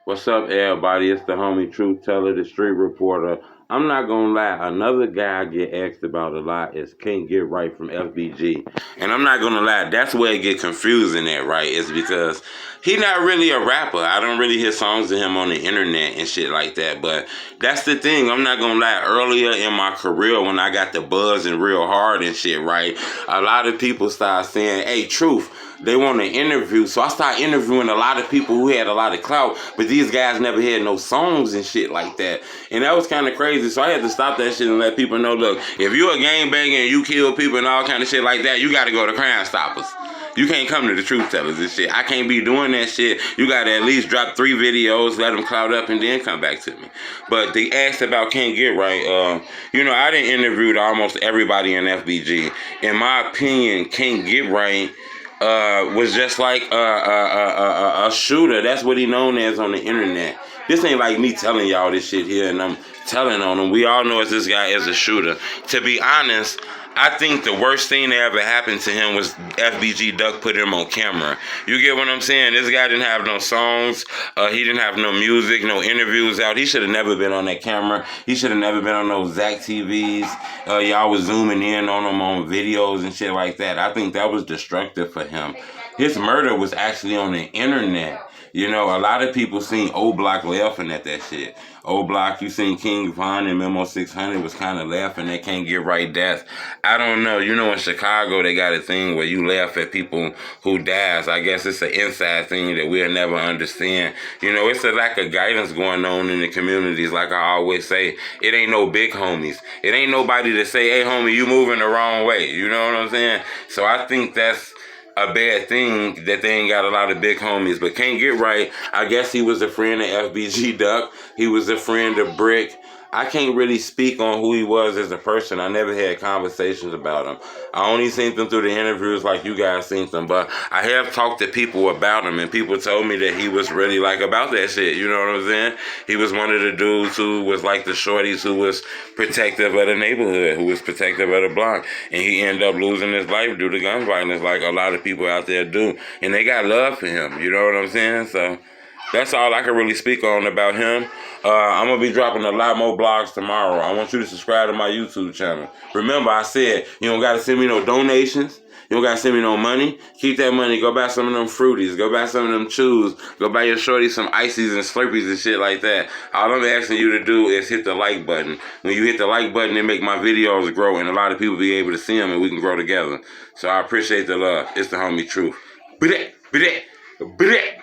What's up, everybody? It's the homie Truth Teller, the street reporter. I'm not gonna lie, another guy I get asked about a lot is CantGetRight from FBG. And I'm not gonna lie, that's where it get confusing at, right? Is because he not really a rapper. I don't really hear songs of him on the internet and shit like that. But that's the thing, I'm not gonna lie, earlier in my career when I got the buzzing real hard and shit, right? A lot of people start saying, hey, Truth, they want to interview. So I started interviewing a lot of people who had a lot of clout, but these guys never had no songs and shit like that. And that was kind of crazy. So I had to stop that shit and let people know, look, if you a gangbanger and you kill people and all kind of shit like that, you got to go to Crime Stoppers. You can't come to the Truth Tellers and shit. I can't be doing that shit. You got to at least drop 3 videos, let them clout up, and then come back to me. But they asked about CantGetRight. I done interviewed almost everybody in FBG. In my opinion, CantGetRight was just like a shooter. That's what he known as on the internet. This ain't like me telling y'all this shit here and I'm telling on him. We all know this guy is a shooter. To be honest, I think the worst thing that ever happened to him was FBG Duck put him on camera. You get what I'm saying? This guy didn't have no songs. He didn't have no music, no interviews out. He should have never been on that camera. He should have never been on those Zach TVs. Y'all was zooming in on him on videos and shit like that. I think that was destructive for him. His murder was actually on the internet. You know, a lot of people seen O Block laughing at that shit. O Block, you seen King Von and Memo 600 was kind of laughing at CantGetRight death. I don't know. You know, in Chicago, they got a thing where you laugh at people who dies. I guess it's an inside thing that we'll never understand. You know, it's a lack of guidance going on in the communities. Like I always say, it ain't no big homies. It ain't nobody to say, hey, homie, you moving the wrong way. You know what I'm saying? So I think that's a bad thing that they ain't got a lot of big homies. But CantGetRight, I guess he was a friend of FBG Duck. He was a friend of Brick. I can't really speak on who he was as a person. I never had conversations about him. I only seen them through the interviews like you guys seen them. But I have talked to people about him, and people told me that he was really like about that shit. You know what I'm saying? He was one of the dudes who was like the shorties who was protective of the neighborhood, who was protective of the block. And he ended up losing his life due to gun violence like a lot of people out there do. And they got love for him. You know what I'm saying? So that's all I can really speak on about him. I'm going to be dropping a lot more blogs tomorrow. I want you to subscribe to my YouTube channel. Remember, I said, you don't got to send me no donations. You don't got to send me no money. Keep that money. Go buy some of them Fruities. Go buy some of them Chews. Go buy your shorty some Ices and Slurpees and shit like that. All I'm asking you to do is hit the like button. When you hit the like button, it make my videos grow and a lot of people be able to see them and we can grow together. So I appreciate the love. It's the homie Truth. Bleh, bleh, bleh.